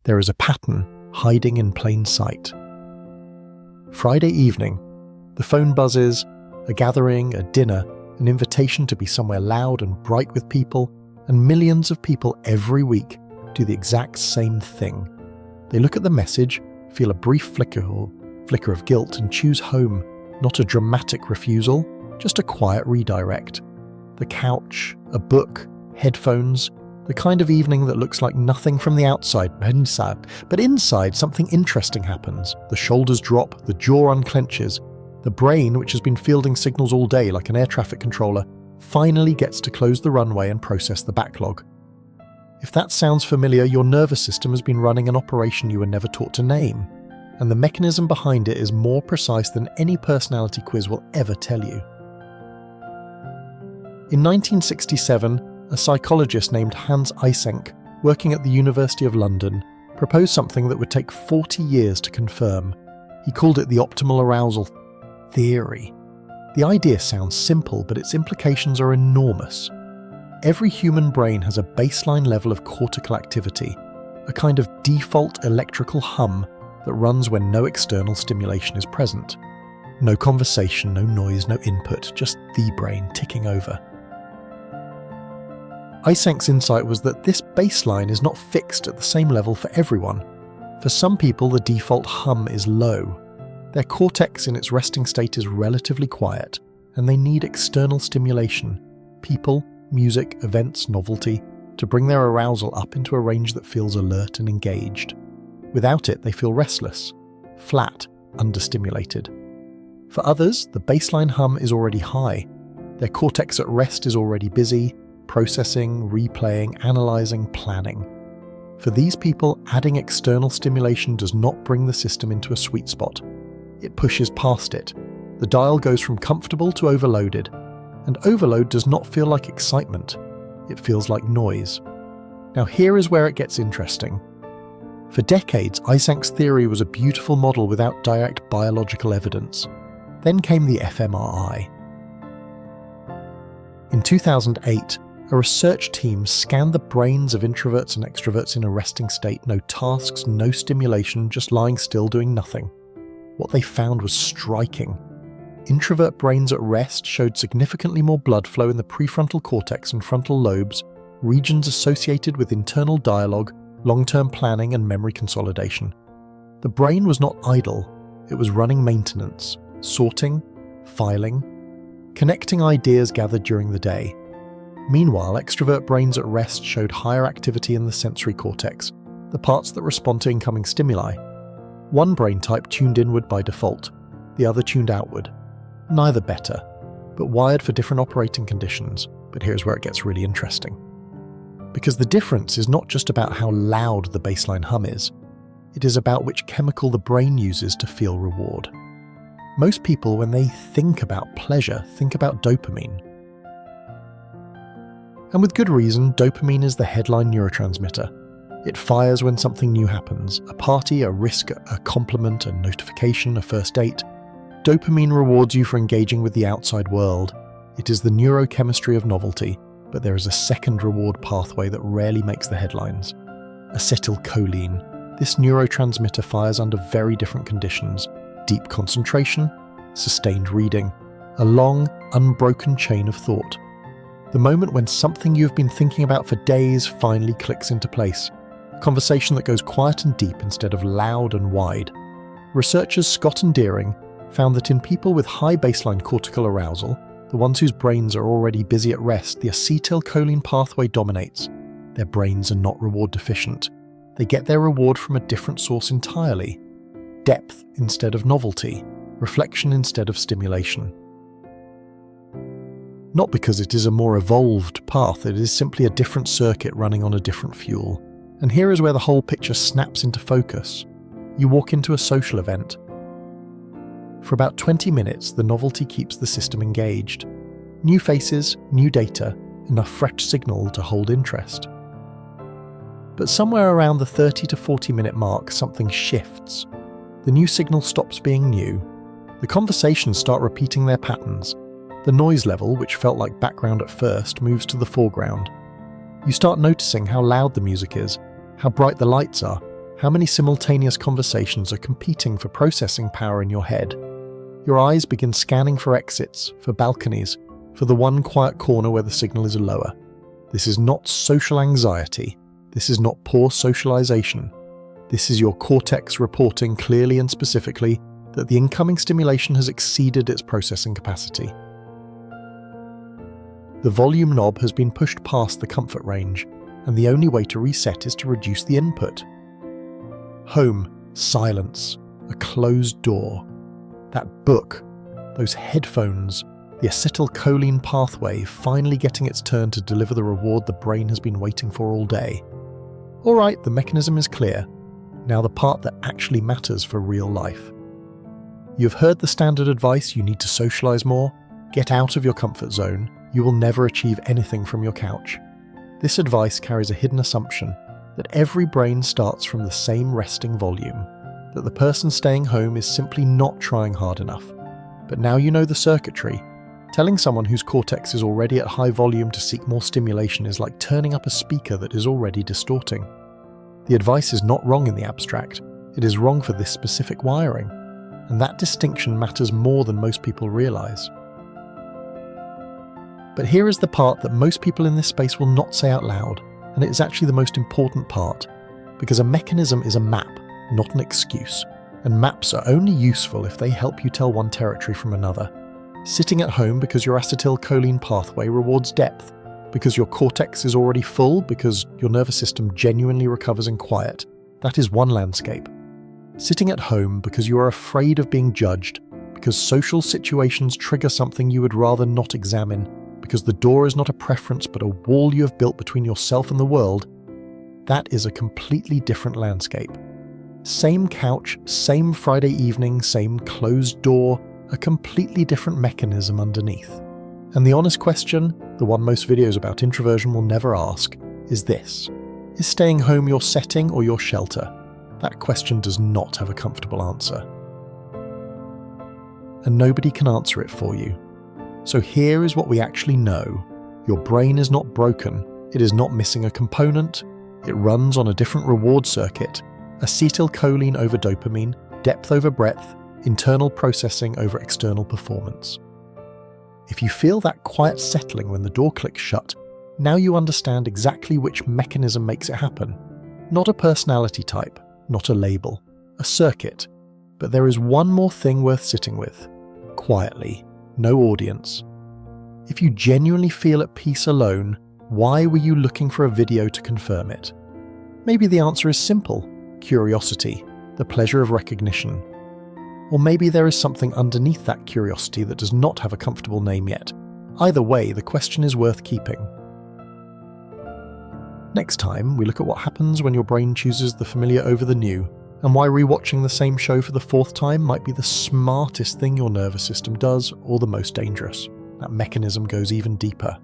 There is a pattern hiding in plain sight. Friday evening. The phone buzzes, a gathering, a dinner, an invitation to be somewhere loud and bright with people, and millions of people every week do the exact same thing. They look at the message, feel a brief flicker of guilt, and choose home, not a dramatic refusal, just a quiet redirect. The couch, a book, headphones, the kind of evening that looks like nothing from the outside, but inside something interesting happens. The shoulders drop, the jaw unclenches. The brain, which has been fielding signals all day like an air traffic controller, finally gets to close the runway and process the backlog. If that sounds familiar, your nervous system has been running an operation you were never taught to name, and the mechanism behind it is more precise than any personality quiz will ever tell you. In 1967, a psychologist named Hans Eysenck, working at the University of London, proposed something that would take 40 years to confirm. He called it the optimal arousal theory. The idea sounds simple, but its implications are enormous. Every human brain has a baseline level of cortical activity, a kind of default electrical hum that runs when no external stimulation is present. No conversation, no noise, no input, just the brain ticking over. Eysenck's insight was that this baseline is not fixed at the same level for everyone. For some people, the default hum is low. Their cortex in its resting state is relatively quiet, and they need external stimulation, people, music, events, novelty, to bring their arousal up into a range that feels alert and engaged. Without it, they feel restless, flat, understimulated. For others, the baseline hum is already high. Their cortex at rest is already busy, processing, replaying, analyzing, planning. For these people, adding external stimulation does not bring the system into a sweet spot. It pushes past it. The dial goes from comfortable to overloaded, and overload does not feel like excitement. It feels like noise. Now here is where it gets interesting. For decades, Eysenck's theory was a beautiful model without direct biological evidence. Then came the fMRI. In 2008, a research team scanned the brains of introverts and extroverts in a resting state, no tasks, no stimulation, just lying still doing nothing. What they found was striking. Introvert brains at rest showed significantly more blood flow in the prefrontal cortex and frontal lobes, regions associated with internal dialogue, long-term planning and memory consolidation. The brain was not idle, it was running maintenance, sorting, filing, connecting ideas gathered during the day. Meanwhile, extrovert brains at rest showed higher activity in the sensory cortex, the parts that respond to incoming stimuli. One brain type tuned inward by default, the other tuned outward. Neither better, but wired for different operating conditions. But here's where it gets really interesting. Because the difference is not just about how loud the baseline hum is, it is about which chemical the brain uses to feel reward. Most people, when they think about pleasure, think about dopamine. And with good reason, dopamine is the headline neurotransmitter. It fires when something new happens, a party, a risk, a compliment, a notification, a first date. Dopamine rewards you for engaging with the outside world. It is the neurochemistry of novelty, but there is a second reward pathway that rarely makes the headlines. Acetylcholine. This neurotransmitter fires under very different conditions. Deep concentration, sustained reading, a long, unbroken chain of thought. The moment when something you've been thinking about for days finally clicks into place. A conversation that goes quiet and deep instead of loud and wide. Researchers Scott and Deering found that in people with high baseline cortical arousal, the ones whose brains are already busy at rest, the acetylcholine pathway dominates. Their brains are not reward deficient. They get their reward from a different source entirely. Depth instead of novelty, reflection instead of stimulation. Not because it is a more evolved path, it is simply a different circuit running on a different fuel. And here is where the whole picture snaps into focus. You walk into a social event. For about 20 minutes, the novelty keeps the system engaged. New faces, new data, enough fresh signal to hold interest. But somewhere around the 30 to 40 minute mark, something shifts. The new signal stops being new. The conversations start repeating their patterns. The noise level, which felt like background at first, moves to the foreground. You start noticing how loud the music is, how bright the lights are, How many simultaneous conversations are competing for processing power in your head? Your eyes begin scanning for exits, for balconies, for the one quiet corner where the signal is lower. This is not social anxiety. This is not poor socialization. This is your cortex reporting clearly and specifically that the incoming stimulation has exceeded its processing capacity. The volume knob has been pushed past the comfort range, and the only way to reset is to reduce the input. Home, silence, a closed door. That book, those headphones, the acetylcholine pathway finally getting its turn to deliver the reward the brain has been waiting for all day. All right, the mechanism is clear. Now the part that actually matters for real life. You've heard the standard advice: you need to socialize more, get out of your comfort zone, you will never achieve anything from your couch. This advice carries a hidden assumption that every brain starts from the same resting volume, that the person staying home is simply not trying hard enough. But now you know the circuitry. Telling someone whose cortex is already at high volume to seek more stimulation is like turning up a speaker that is already distorting. The advice is not wrong in the abstract, it is wrong for this specific wiring, and that distinction matters more than most people realize. But here is the part that most people in this space will not say out loud, and it is actually the most important part, because a mechanism is a map, not an excuse, and maps are only useful if they help you tell one territory from another. Sitting at home because your acetylcholine pathway rewards depth, because your cortex is already full, because your nervous system genuinely recovers in quiet, that is one landscape. Sitting at home because you are afraid of being judged, because social situations trigger something you would rather not examine, because the door is not a preference but a wall you have built between yourself and the world, that is a completely different landscape. Same couch, same Friday evening, same closed door, a completely different mechanism underneath. And the honest question, the one most videos about introversion will never ask, is this: is staying home your setting or your shelter? That question does not have a comfortable answer. And nobody can answer it for you. So here is what we actually know. Your brain is not broken, it is not missing a component, it runs on a different reward circuit, acetylcholine over dopamine, depth over breadth, internal processing over external performance. If you feel that quiet settling when the door clicks shut, now you understand exactly which mechanism makes it happen. Not a personality type, not a label, a circuit. But there is one more thing worth sitting with. Quietly, no audience. If you genuinely feel at peace alone, why were you looking for a video to confirm it? Maybe the answer is simple: curiosity, the pleasure of recognition. Or maybe there is something underneath that curiosity that does not have a comfortable name yet. Either way, the question is worth keeping. Next time, we look at what happens when your brain chooses the familiar over the new, and why rewatching the same show for the fourth time might be the smartest thing your nervous system does, or the most dangerous. That mechanism goes even deeper.